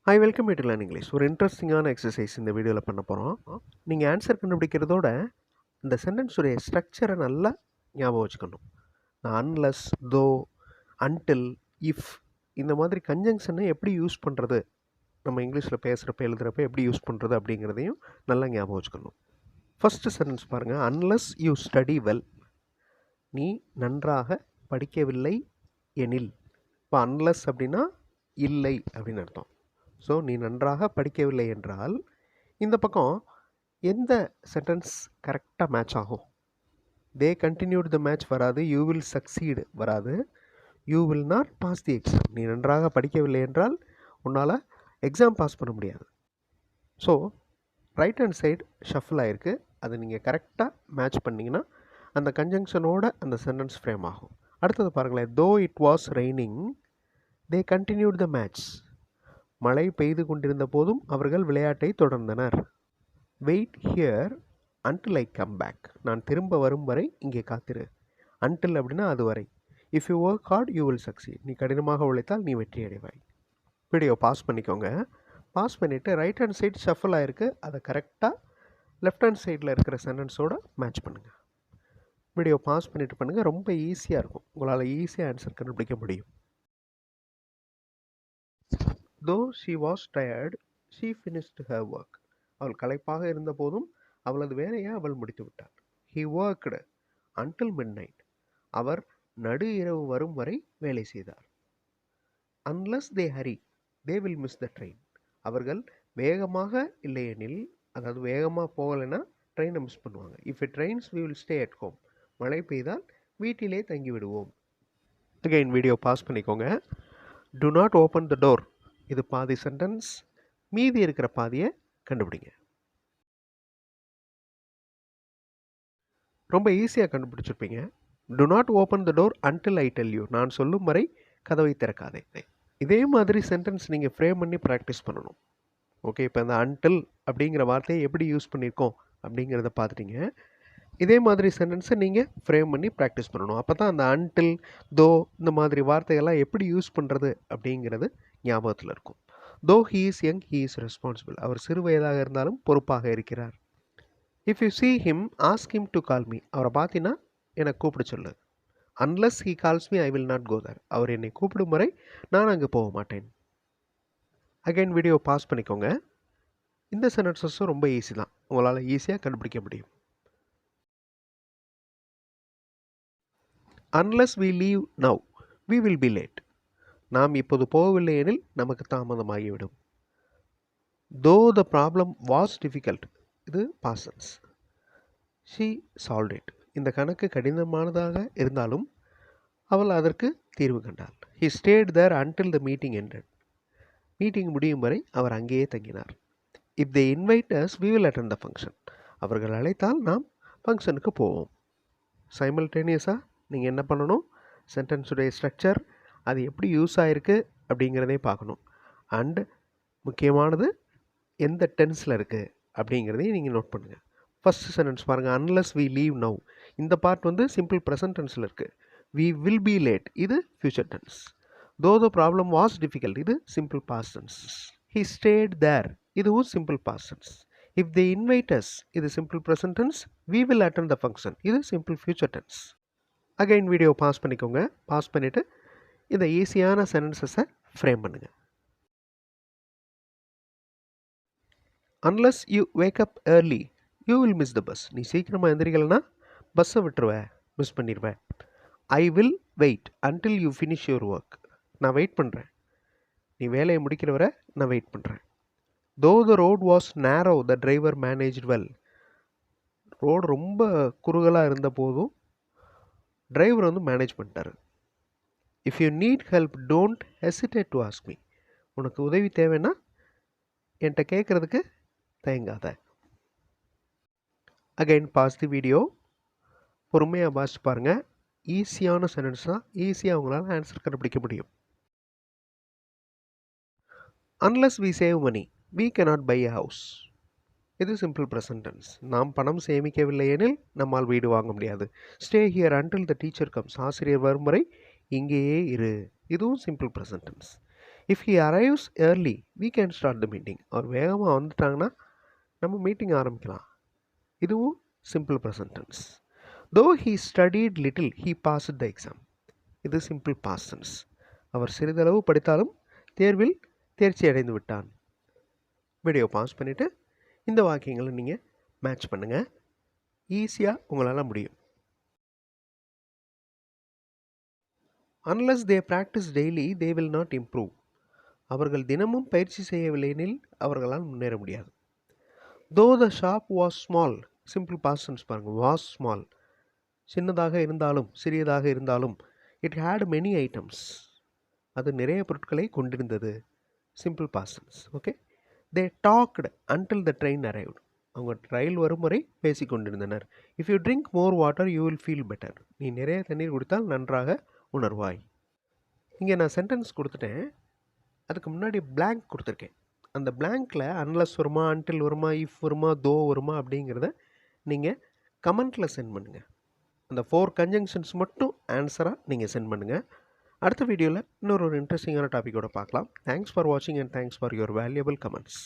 Hi welcome to learn English. ஒரு இன்ட்ரெஸ்டிங்கான exercise இந்த வீடியோவில் பண்ண போகிறோம். நீங்கள் ஆன்சர் கண்டுபிடிக்கிறதோட இந்த சென்டென்ஸுடைய ஸ்ட்ரக்சரை நல்லா ஞாபகம் வச்சுக்கணும். அன்லஸ், தோ, அன்டில், இஃப் இந்த மாதிரி கன்ஜங்ஷனை எப்படி யூஸ் பண்ணுறது, நம்ம இங்கிலீஷில் பேசுகிறப்ப எழுதுகிறப்ப எப்படி யூஸ் பண்ணுறது அப்படிங்கிறதையும் நல்லா ஞாபகம் வச்சுக்கணும். ஃபஸ்ட்டு சென்டென்ஸ் பாருங்கள். அன்லஸ் யூ ஸ்டடி வெல், நீ நன்றாக படிக்கவில்லை எனில். இப்போ அன்லஸ் அப்படின்னா இல்லை அப்படின்னு அர்த்தம். ஸோ நீ நன்றாக படிக்கவில்லை என்றால் இந்த பக்கம் எந்த சென்டென்ஸ் கரெக்டாக மேட்ச் ஆகும்? தே கண்டினியூட் த மேட்ச் வராது, யூ வில் சக்சீடு வராது, you will not pass the exam. நீ நன்றாக படிக்கவில்லை என்றால் உன்னால் எக்ஸாம் பாஸ் பண்ண முடியாது. So right hand side shuffle ஆகிருக்கு, அதை நீங்கள் கரெக்டாக மேட்ச் பண்ணிங்கன்னா அந்த கன்ஜங்ஷனோட அந்த சென்டென்ஸ் ஃப்ரேம் ஆகும். அடுத்தது பாருங்களேன். Though it was raining they continued the match. மழை பெய்து கொண்டிருந்த போதும் அவர்கள் விளையாட்டை தொடர்ந்தனர். Wait here until I come back. நான் திரும்ப வரும் வரை இங்கே காத்திரு. அன்டில் அப்படின்னா அது வரை. If you work hard you will succeed. நீ கடினமாக உழைத்தால் நீ வெற்றி அடைவாய். வீடியோ பாஸ் பண்ணிக்கோங்க. பாஸ் பண்ணிவிட்டு ரைட் ஹேண்ட் சைடு ஷஃபில் ஆகிருக்கு, அதை கரெக்டாக லெஃப்ட் ஹேண்ட் சைடில் இருக்கிற சென்டென்ஸோடு மேட்ச் பண்ணுங்கள். வீடியோ பாஸ் பண்ணிவிட்டு பண்ணுங்கள். ரொம்ப ஈஸியாக இருக்கும், உங்களால் ஈஸியாக ஆன்சர் கண்டுபிடிக்க முடியும். Though she was tired, she finished her work. அவள் களைப்பாக இருந்த போதும் அவளது வேலையை அவள் முடித்து விட்டாள். He worked until midnight. அவர் நடு இரவு வரும் வரை வேலை செய்தார். Unless they hurry, they will miss the train. அவர்கள் வேகமாக இல்லையெனில், அதாவது வேகமாக போகலைன்னா ட்ரெயினை மிஸ் பண்ணுவாங்க. If it rains, we will stay at home. மழை பெய்தால் வீட்டிலே தங்கி விடுவோம். Again வீடியோ பாஸ் பண்ணிக்கோங்க. Do not open the door. இது பாதி சென்டென்ஸ், மீதி இருக்கிற பாதியை கண்டுபிடிங்க. ரொம்ப ஈஸியாக கண்டுபிடிச்சிருப்பீங்க. Do not open the door until I tell you. நான் சொல்லும் வரை கதவை திறக்காதே. இதே மாதிரி சென்டென்ஸ் நீங்கள் ஃப்ரேம் பண்ணி ப்ராக்டிஸ் பண்ணணும். ஓகே, இப்போ இந்த அன்டில் அப்படிங்கிற வார்த்தையை எப்படி யூஸ் பண்ணியிருக்கோம் அப்படிங்கிறத பார்த்துட்டீங்க. இதே மாதிரி சென்டென்ஸை நீங்கள் ஃப்ரேம் பண்ணி ப்ராக்டிஸ் பண்ணணும். அப்போ தான் அந்த அன்டில், தோ இந்த மாதிரி வார்த்தைகள்லாம் எப்படி யூஸ் பண்ணுறது அப்படிங்கிறது ஞாபகத்தில் இருக்கும். Though he is young he is responsible. அவர் சிறு வயதாக இருந்தாலும் பொறுப்பாக இருக்கிறார். If you see him, ask him to call me. அவரை பார்த்தீங்கன்னா எனக்கு கூப்பிட சொல்லு. Unless he calls me, I will not go there. அவர் என்னை கூப்பிடும் வரை நான் அங்கே போக மாட்டேன். அகைன் வீடியோ பாஸ் பண்ணிக்கோங்க. இந்த சென்டென்சஸும் ரொம்ப ஈஸி தான், உங்களால் ஈஸியாக கண்டுபிடிக்க முடியும். Unless we leave now, we will be late. நாம் இப்போது போகவில்லை எனில் நமக்கு தாமதமாகிவிடும். Though the problem was difficult, இது past tense. She solved it. இந்த கணக்கு கடினமானதாக இருந்தாலும் அவள் அதற்கு தீர்வு கண்டாள். He stayed there until the meeting ended. Meeting முடியும் வரை அவர் அங்கேயே தங்கினார். If they invite us, we will attend the function. அவர்கள் அழைத்தால் நாம் ஃபங்க்ஷனுக்கு போவோம். சைமல்டேனியஸாக நீங்கள் என்ன பண்ணணும்? சென்டென்ஸுடைய ஸ்ட்ரக்சர், அது எப்படி யூஸ் ஆகிருக்கு அப்படிங்கிறதே பார்க்கணும். அண்டு முக்கியமானது எந்த டென்ஸில் இருக்குது அப்படிங்கிறதையும் நீங்கள் நோட் பண்ணுங்கள். ஃபஸ்ட் சென்டென்ஸ் பாருங்கள். Unless we leave now. இந்த பார்ட் வந்து சிம்பிள் ப்ரெசன்ட் டென்ஸில் இருக்குது. வி வில் பி லேட், இது future tense. Though the problem was difficult, இது simple past tense. He stayed there, இதுவும் simple past tense. If they invite us, இது simple present tense. We will attend the function, இது simple future tense. Again video pause பண்ணிக்கோங்க. Pause பண்ணிவிட்டு இந்த ஈஸியான சென்டென்சஸை frame பண்ணுங்கள். Unless you wake up early you will miss the bus. நீ சீக்கிரமாக எந்திரிக்கலைன்னா பஸ்ஸை விட்டுருவேன், மிஸ் பண்ணிடுவேன். I will wait until you finish your work. நான் வெயிட் பண்ணுறேன், நீ வேலையை முடிக்கிற வரை நான் வெயிட் பண்ணுறேன். தோ த road was narrow the driver managed well. Road ரொம்ப குறுகலாக இருந்த போதும் டிரைவர் வந்து மேனேஜ் பண்ணிட்டாரு. If you need help don't hesitate to ask me. உனக்கு உதவி தேவைன்னா என்கிட்ட கேட்குறதுக்கு தயங்காத. Again pause the video. பொறுமையாக பாஸ் பாருங்கள். ஈஸியான சென்டென்ஸ் தான், ஈஸியாக உங்களால் ஆன்சர் கண்டுபிடிக்க முடியும். Unless we save money we cannot buy a house. இது சிம்பிள் ப்ரெசன்ட் டென்ஸ். நாம் பணம் சேமிக்கவில்லை எனில் நம்மால் வீடு வாங்க முடியாது. Stay here until the teacher comes. ஆசிரியர் வரும் வரை இங்கேயே இரு, இதுவும் simple present tense. If he arrives early we can start the meeting. அவர் வேகமாக வந்துட்டாங்கன்னா நம்ம மீட்டிங் ஆரம்பிக்கலாம். இதுவும் simple present tense. though he studied little he passed the exam. இது சிம்பிள் பாஸ்ட் டென்ஸ். அவர் சிறிதளவு படித்தாலும் தேர்வில் தேர்ச்சி அடைந்து விட்டான். வீடியோ பாஸ் பண்ணிவிட்டு இந்த வாக்கியங்களை நீங்கள் மேட்ச் பண்ணுங்கள். ஈஸியாக உங்களால் முடியும். unless they practice daily they will not improve. அவர்கள் தினமும் பயிற்சி செய்யவில்லையெனில் அவர்களால் முன்னேற முடியாது. though the shop was small, simple past tense பாருங்கள். was small, சின்னதாக இருந்தாலும் சிறியதாக இருந்தாலும், it had many items, அது நிறைய பொருட்களை கொண்டிருந்தது. Simple past tense. Okay. they talked until the train arrived. அவங்க ரயில் வரும் வரை பேசி கொண்டிருந்தனர். if you drink more water you will feel better. நீ நிறைய தண்ணீர் குடித்தால் நன்றாக உணர்வாய். இங்கே நான் சென்டென்ஸ் கொடுத்துட்டேன், அதுக்கு முன்னாடி blank கொடுத்துருக்கேன். அந்த பிளாங்க்கில் அன்லஸ் வருமா, அன்டில் வருமா, இஃப் வருமா, தோ வருமா அப்படிங்கிறத நீங்கள் கமெண்ட்டில் சென்ட் பண்ணுங்கள். அந்த 4 கன்ஜங்ஷன்ஸ் மட்டும் ஆன்சராக நீங்கள் சென்ட் பண்ணுங்கள். அடுத்த வீடியோவில் இன்னொரு இன்ட்ரெஸ்டிங்கான டாப்பிக்கோட பார்க்கலாம். தேங்க்ஸ் ஃபார் வாட்சிங் and thanks for your valuable comments.